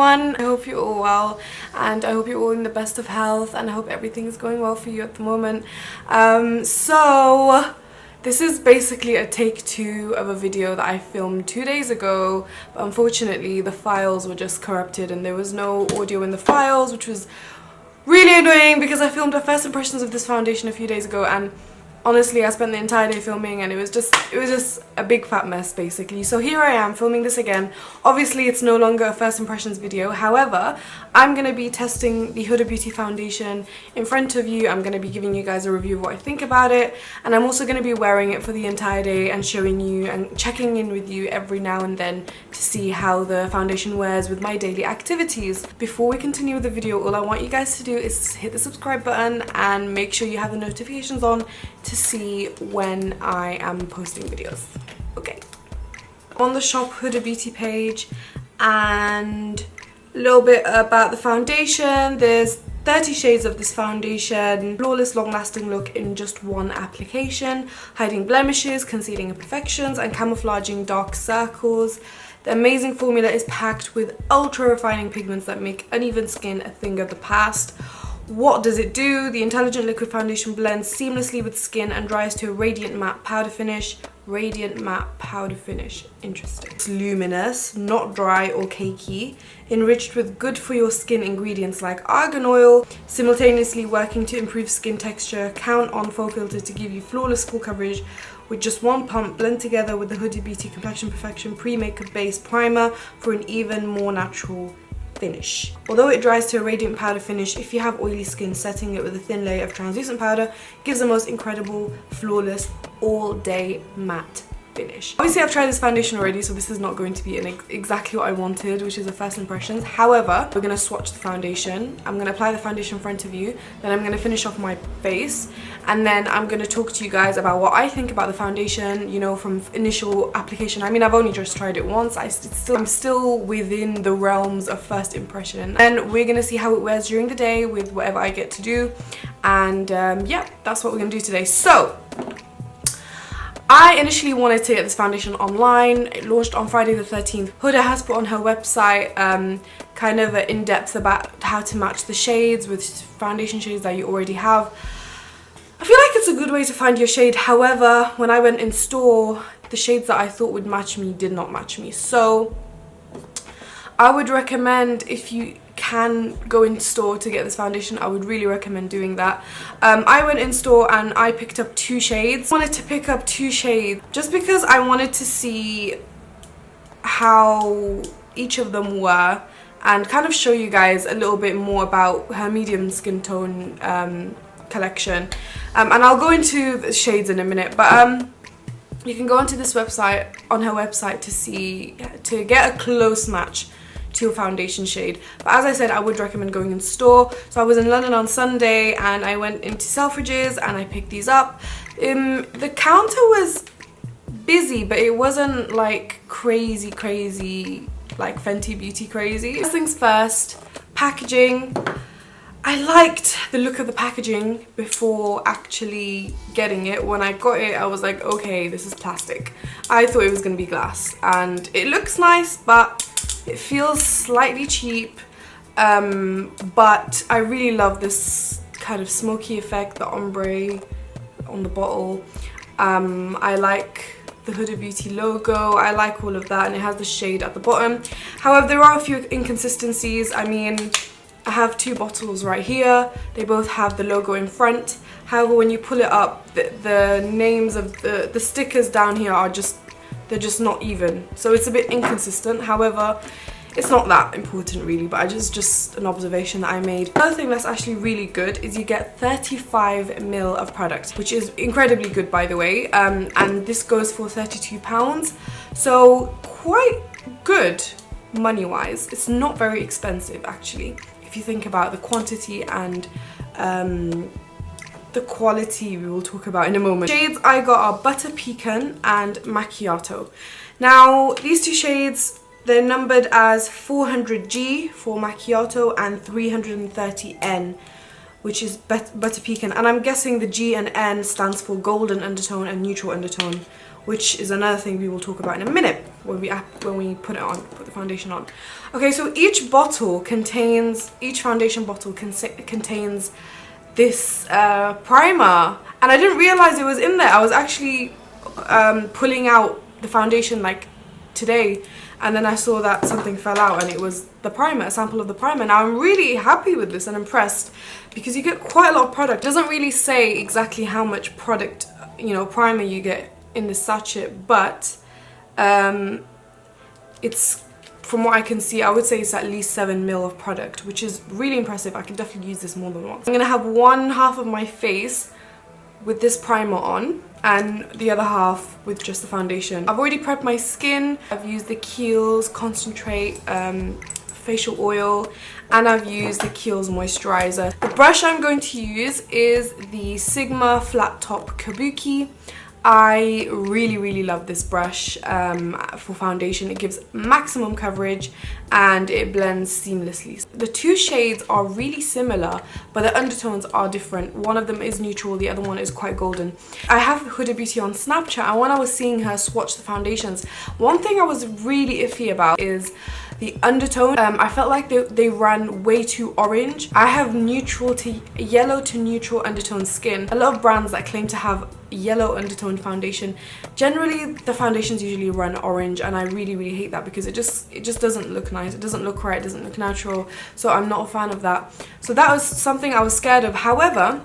everyone. I hope you're all well, and I hope you're all in the best of health, and I hope everything is going well for you at the moment. So this is basically a take 2 of a video that I filmed 2 days ago, but unfortunately the files were just corrupted and there was no audio in the files, which was really annoying because I filmed a first impressions of this foundation a few days ago, and honestly I spent the entire day filming and it was just a big fat mess basically. So here I am filming this again. Obviously it's no longer a first impressions video, however I'm going to be testing the Huda Beauty foundation in front of you. I'm going to be giving you guys a review of what I think about it, and I'm also going to be wearing it for the entire day and showing you and checking in with you every now and then to see how the foundation wears with my daily activities. Before we continue with the video, all I want you guys to do is hit the subscribe button and make sure you have the notifications on to see when I am posting videos. Okay. On the Shop Huda Beauty page, and a little bit about the foundation. There's 30 shades of this foundation. Flawless, long-lasting look in just one application, hiding blemishes, concealing imperfections, and camouflaging dark circles. The amazing formula is packed with ultra-refining pigments that make uneven skin a thing of the past. What does it do? The intelligent liquid foundation blends seamlessly with skin and dries to a radiant matte powder finish. Radiant matte powder finish. Interesting. It's luminous, not dry or cakey, enriched with good for your skin ingredients like argan oil, simultaneously working to improve skin texture. Count on Faux Filter to give you flawless full coverage with just one pump. Blend together with the Huda Beauty Complexion Perfection Pre-Makeup Base Primer for an even more natural finish. Although it dries to a radiant powder finish, if you have oily skin, setting it with a thin layer of translucent powder gives the most incredible, flawless, all-day matte finish. Obviously I've tried this foundation already, so this is not going to be exactly what I wanted, which is a first impressions. However, we're going to swatch the foundation. I'm going to apply the foundation in front of you, then I'm going to finish off my face, and then I'm going to talk to you guys about what I think about the foundation, you know, from initial application. I mean, I've only just tried it once. I'm still within the realms of first impression, and we're going to see how it wears during the day with whatever I get to do. And yeah, that's what we're going to do today. So I initially wanted to get this foundation online. It launched on Friday the 13th. Huda has put on her website kind of an in-depth about how to match the shades with foundation shades that you already have. I feel like it's a good way to find your shade. However, when I went in store, the shades that I thought would match me did not match me. So I would recommend, if you can go in store to get this foundation, I would really recommend doing that. I went in store and I picked up 2 shades. I wanted to pick up 2 shades just because I wanted to see how each of them were and kind of show you guys a little bit more about her medium skin tone collection. And I'll go into the shades in a minute, but you can go onto this website, on her website, to get a close match to your foundation shade. But as I said, I would recommend going in store. So I was in London on Sunday and I went into Selfridges and I picked these up. The counter was busy, but it wasn't like crazy like Fenty Beauty crazy. First things first, packaging. I liked the look of the packaging before actually getting it. When I got it, I was like, okay, this is plastic. I thought it was going to be glass, and it looks nice, but it feels slightly cheap. But I really love this kind of smoky effect, the ombre on the bottle. I like the Huda Beauty logo, I like all of that, and it has the shade at the bottom. However, there are a few inconsistencies. I mean, I have 2 bottles right here. They both have the logo in front. However, when you pull it up, the names of the stickers down here are they're just not even. So it's a bit inconsistent. However, it's not that important really, but just an observation that I made. Another thing that's actually really good is you get 35 ml of product, which is incredibly good, by the way. And this goes for £32. So quite good money-wise. It's not very expensive actually, if you think about the quantity and the quality we will talk about in a moment. Shades I got are Butter Pecan and Macchiato. Now these 2 shades, they're numbered as 400G for Macchiato and 330N, which is Butter Pecan. And I'm guessing the G and N stands for golden undertone and neutral undertone, which is another thing we will talk about in a minute when we put the foundation on. Okay, so each foundation bottle contains this primer, and I didn't realize it was in there. I was actually pulling out the foundation like today, and then I saw that something fell out and it was the primer, a sample of the primer. Now I'm really happy with this and impressed because you get quite a lot of product. It doesn't really say exactly how much product, you know, primer you get in this sachet, but it's, from what I can see, I would say it's at least 7 ml of product, which is really impressive. I can definitely use this more than once. I'm gonna have one half of my face with this primer on and the other half with just the foundation. I've already prepped my skin. I've used the Kiehl's Concentrate facial oil, and I've used the Kiehl's moisturizer. The brush I'm going to use is the Sigma Flat Top Kabuki. I really love this brush for foundation. It gives maximum coverage and it blends seamlessly. The two shades are really similar, but the undertones are different. One of them is neutral, the other one is quite golden. I have Huda Beauty on Snapchat, and when I was seeing her swatch the foundations, one thing I was really iffy about is the undertone. I felt like they ran way too orange. I have yellow to neutral undertone skin. A lot of brands that claim to have yellow undertone foundation, generally the foundations usually run orange, and I really hate that because it just doesn't look nice. It doesn't look right, it doesn't look natural, so I'm not a fan of that. So that was something I was scared of. However,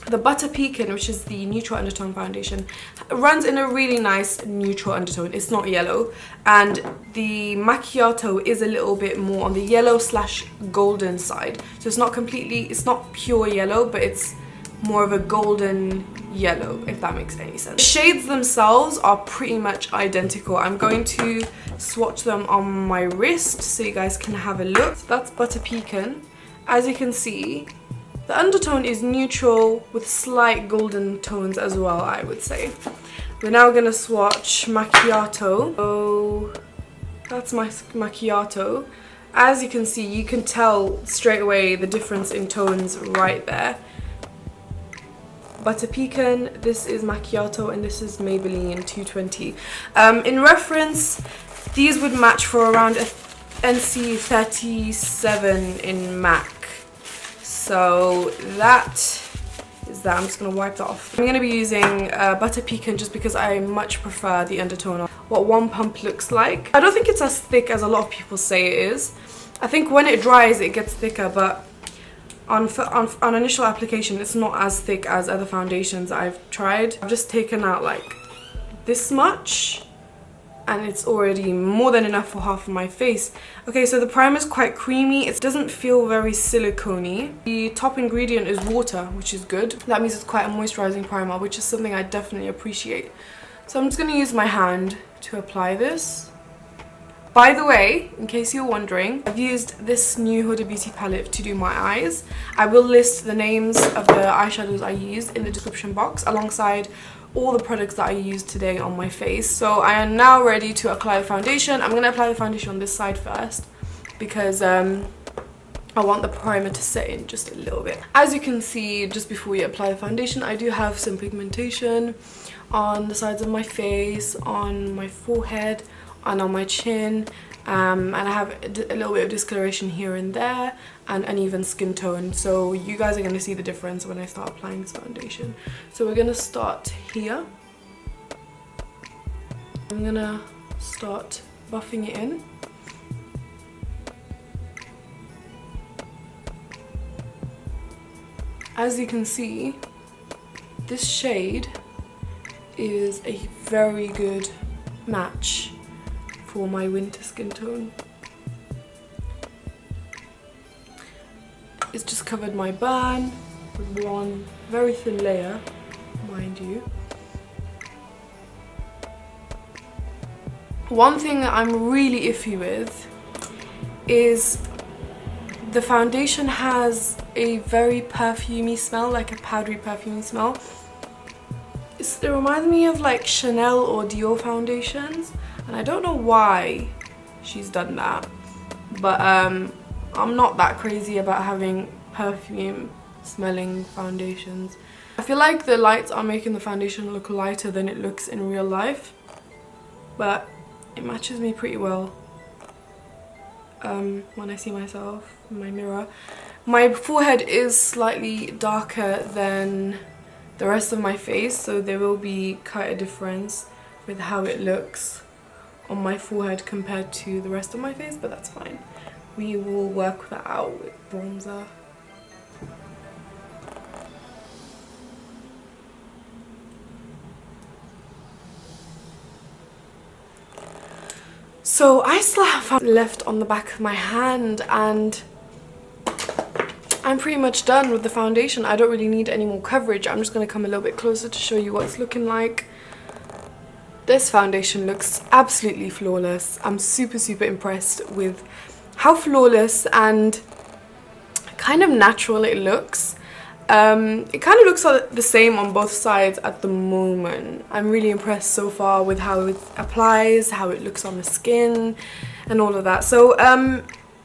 the Butter Pecan, which is the neutral undertone foundation, runs in a really nice neutral undertone. It's not yellow, and the Macchiato is a little bit more on the yellow / golden side. So it's not pure yellow, but it's more of a golden yellow, if that makes any sense. The shades themselves are pretty much identical. I'm going to swatch them on my wrist so you guys can have a look. So that's Butter Pecan. As you can see, the undertone is neutral with slight golden tones as well, I would say. We're now gonna swatch Macchiato. So that's my Macchiato. As you can see, you can tell straight away the difference in tones right there. Butter Pecan, this is Macchiato, and this is Maybelline 220. In reference, these would match for around a NC 37 in MAC. So that is that. I'm just going to wipe that off. I'm going to be using Butter Pecan just because I much prefer the undertone of what one pump looks like. I don't think it's as thick as a lot of people say it is. I think when it dries it gets thicker, but on initial application it's not as thick as other foundations I've tried. I've just taken out like this much and it's already more than enough for half of my face. Okay, so the primer is quite creamy. It doesn't feel very silicone-y. The top ingredient is water, which is good. That means it's quite a moisturizing primer, which is something I definitely appreciate. So I'm just going to use my hand to apply this. By the way, in case you're wondering, I've used this new Huda Beauty palette to do my eyes. I will list the names of the eyeshadows I used in the description box alongside all the products that I used today on my face. So I am now ready to apply the foundation. I'm going to apply the foundation on this side first because I want the primer to set in just a little bit. As you can see, just before we apply the foundation, I do have some pigmentation on the sides of my face, on my forehead, and on my chin, and I have a little bit of discoloration here and there and uneven skin tone, so you guys are going to see the difference when I start applying this foundation. So we're going to start here. I'm going to start buffing it in. As you can see, this shade is a very good match for my winter skin tone. It's just covered my burn with one very thin layer, mind you. One thing that I'm really iffy with is the foundation has a very perfumey smell, like a powdery perfumey smell. It reminds me of like Chanel or Dior foundations, and I don't know why she's done that, but I'm not that crazy about having perfume smelling foundations. I feel like the lights are making the foundation look lighter than it looks in real life, but it matches me pretty well when I see myself in my mirror. My forehead is slightly darker than the rest of my face, so there will be quite a difference with how it looks on my forehead compared to the rest of my face, but that's fine. We will work that out with bronzer. So I still have left on the back of my hand, and I'm pretty much done with the foundation. I don't really need any more coverage. I'm just going to come a little bit closer to show you what it's looking like. This foundation looks absolutely flawless. I'm super impressed with how flawless and kind of natural it looks. It kind of looks the same on both sides at the moment. I'm really impressed so far with how it applies, how it looks on the skin and all of that. So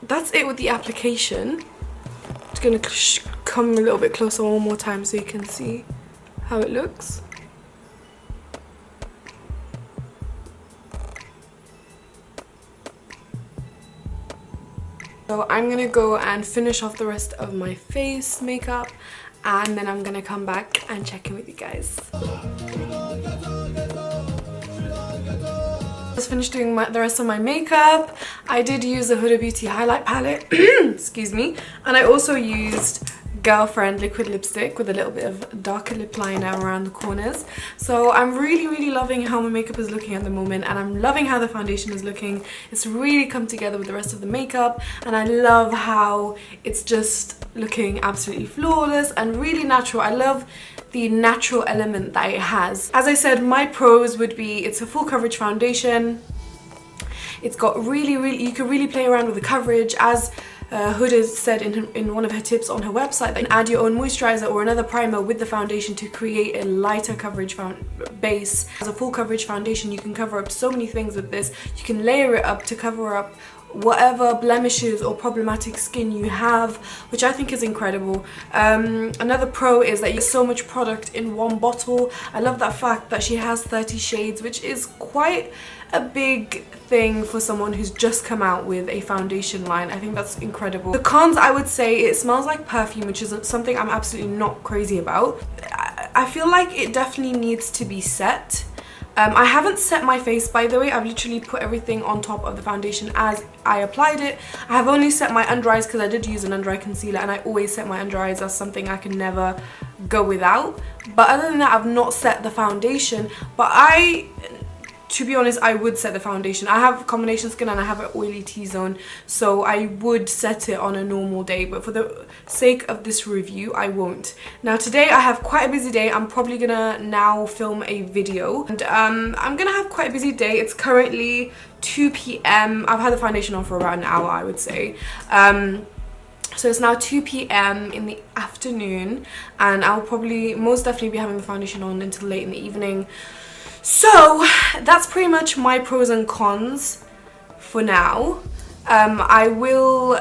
that's it with the application. I'm just going to come a little bit closer one more time so you can see how it looks. So I'm going to go and finish off the rest of my face makeup, and then I'm going to come back and check in with you guys. Just finished doing the rest of my makeup. I did use a Huda Beauty highlight palette, excuse me, and I also used Girlfriend liquid lipstick with a little bit of darker lip liner around the corners. So I'm really loving how my makeup is looking at the moment, and I'm loving how the foundation is looking. It's really come together with the rest of the makeup, and I love how it's just looking absolutely flawless and really natural. I love the natural element that it has. As I said, my pros would be it's a full coverage foundation. It's got you can really play around with the coverage, as Huda said in one of her tips on her website, that you can add your own moisturizer or another primer with the foundation to create a lighter coverage base. As a full coverage foundation, you can cover up so many things with this. You can layer it up to cover up whatever blemishes or problematic skin you have, which I think is incredible. Another pro is that you get so much product in one bottle. I love that fact that she has 30 shades, which is quite a big thing for someone who's just come out with a foundation line. I think that's incredible. The cons, I would say, it smells like perfume, which is something I'm absolutely not crazy about. I feel like it definitely needs to be set. I haven't set my face, by the way. I've literally put everything on top of the foundation as I applied it. I have only set my under eyes because I did use an under eye concealer, and I always set my under eyes as something I can never go without. But other than that, I've not set the foundation. But to be honest, I would set the foundation. I have combination skin and I have an oily T-zone, so I would set it on a normal day, but for the sake of this review, I won't. Now today I have quite a busy day. I'm probably gonna now film a video, and I'm gonna have quite a busy day. It's currently 2 p.m. I've had the foundation on for about an hour, I would say. So it's now 2 p.m. in the afternoon, and I'll probably most definitely be having the foundation on until late in the evening. So that's pretty much my pros and cons for now. I will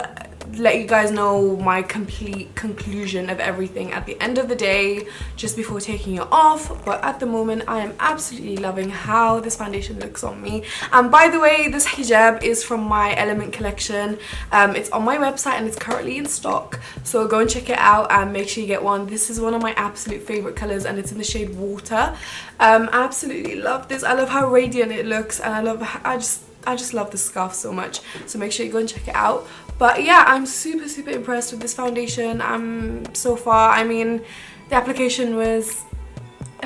let you guys know my complete conclusion of everything at the end of the day, just before taking it off. But at the moment, I am absolutely loving how this foundation looks on me. And by the way, this hijab is from my Element collection. It's on my website and it's currently in stock, so go and check it out and make sure you get one. This is one of my absolute favorite colors, and it's in the shade Water. I absolutely love this. I love how radiant it looks, and I just love the scarf so much, so make sure you go and check it out. But yeah, I'm super impressed with this foundation. So far, I mean, the application was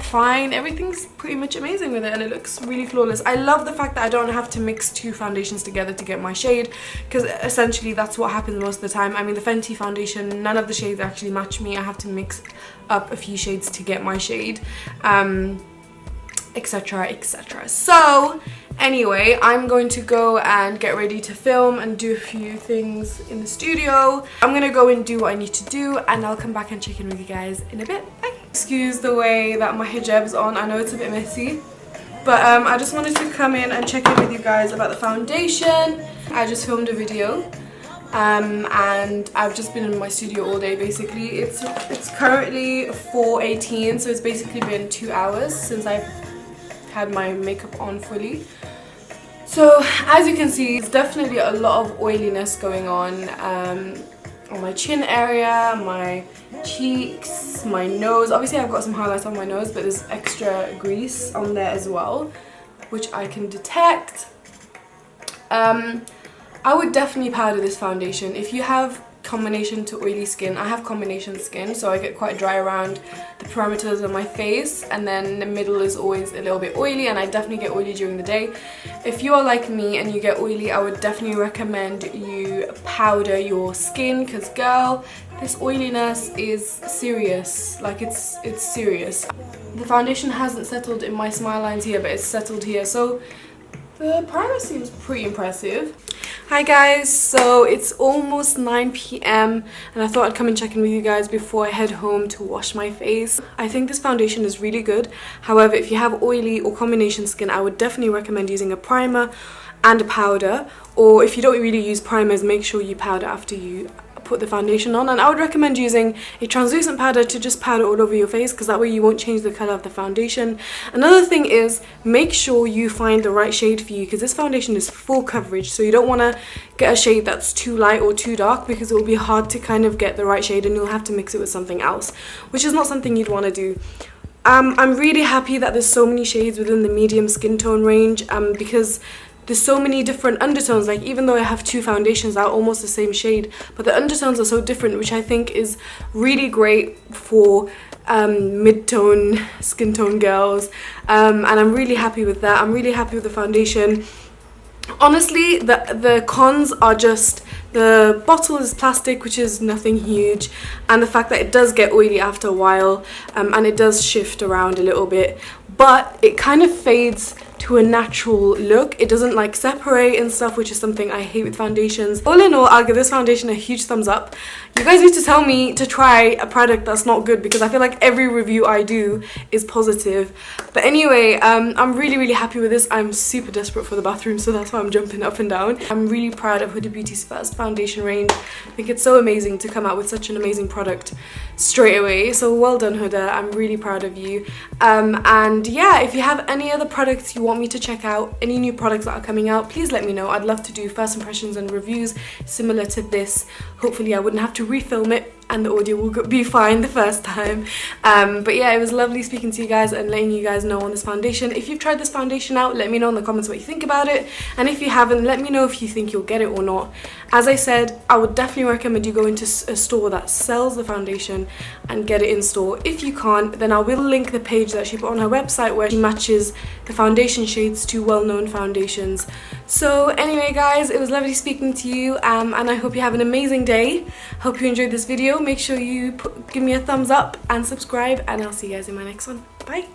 fine. Everything's pretty much amazing with it, and it looks really flawless. I love the fact that I don't have to mix two foundations together to get my shade, because essentially that's what happens most of the time. I mean, the Fenty foundation, none of the shades actually match me. I have to mix up a few shades to get my shade, etc. So anyway, I'm going to go and get ready to film and do a few things in the studio. I'm gonna go and do what I need to do, and I'll come back and check in with you guys in a bit. Bye. Excuse the way that my hijab's on. I know it's a bit messy, but I just wanted to come in and check in with you guys about the foundation. I just filmed a video and I've just been in my studio all day basically. It's currently 4:18, so it's basically been 2 hours since I've had my makeup on fully. So as you can see, it's definitely a lot of oiliness going on my chin area, my cheeks, my nose. Obviously I've got some highlights on my nose, but there's extra grease on there as well, which I can detect. I would definitely powder this foundation. If you have combination to oily skin, I have combination skin, so I get quite dry around the perimeters of my face, and then the middle is always a little bit oily, and I definitely get oily during the day. If you are like me and you get oily, I would definitely recommend you powder your skin, because girl, this oiliness is serious. Like it's serious. The foundation hasn't settled in my smile lines here, but it's settled here, so the primer seems pretty impressive. Hi guys, so it's almost 9 p.m. and I thought I'd come and check in with you guys before I head home to wash my face. I think this foundation is really good. However, if you have oily or combination skin, I would definitely recommend using a primer and a powder. Or if you don't really use primers, make sure you powder after you put the foundation on, and I would recommend using a translucent powder to just powder all over your face, because that way you won't change the color of the foundation. Another thing is, make sure you find the right shade for you, because this foundation is full coverage, so you don't want to get a shade that's too light or too dark, because it will be hard to kind of get the right shade and you'll have to mix it with something else, which is not something you'd want to do. I'm really happy that there's so many shades within the medium skin tone range, because there's so many different undertones. Like, even though I have two foundations that are almost the same shade, but the undertones are so different, which I think is really great for mid-tone skin tone girls, and I'm really happy with that. I'm really happy with the foundation. Honestly, the cons are just the bottle is plastic, which is nothing huge, and the fact that it does get oily after a while, and it does shift around a little bit, but it kind of fades to a natural look. It doesn't like separate and stuff, which is something I hate with foundations. All in all, I'll give this foundation a huge thumbs up. You guys need to tell me to try a product that's not good, because I feel like every review I do is positive. But anyway, I'm really happy with this. I'm super desperate for the bathroom, so that's why I'm jumping up and down. I'm really proud of Huda Beauty's first foundation range. I think it's so amazing to come out with such an amazing product straight away. So well done, Huda. I'm really proud of you. And yeah, if you have any other products you want me to check out, any new products that are coming out, please let me know. I'd love to do first impressions and reviews similar to this. Hopefully I wouldn't have to refilm it and the audio will be fine the first time. But yeah, it was lovely speaking to you guys and letting you guys know on this foundation. If you've tried this foundation out, let me know in the comments what you think about it, and if you haven't, let me know if you think you'll get it or not. As I said, I would definitely recommend you go into a store that sells the foundation and get it in store. If you can't, then I will link the page that she put on her website where she matches the foundation shades to well-known foundations. So anyway guys, it was lovely speaking to you, and I hope you have an amazing day. Hope you enjoyed this video. Make sure you give me a thumbs up and subscribe, and I'll see you guys in my next one. Bye.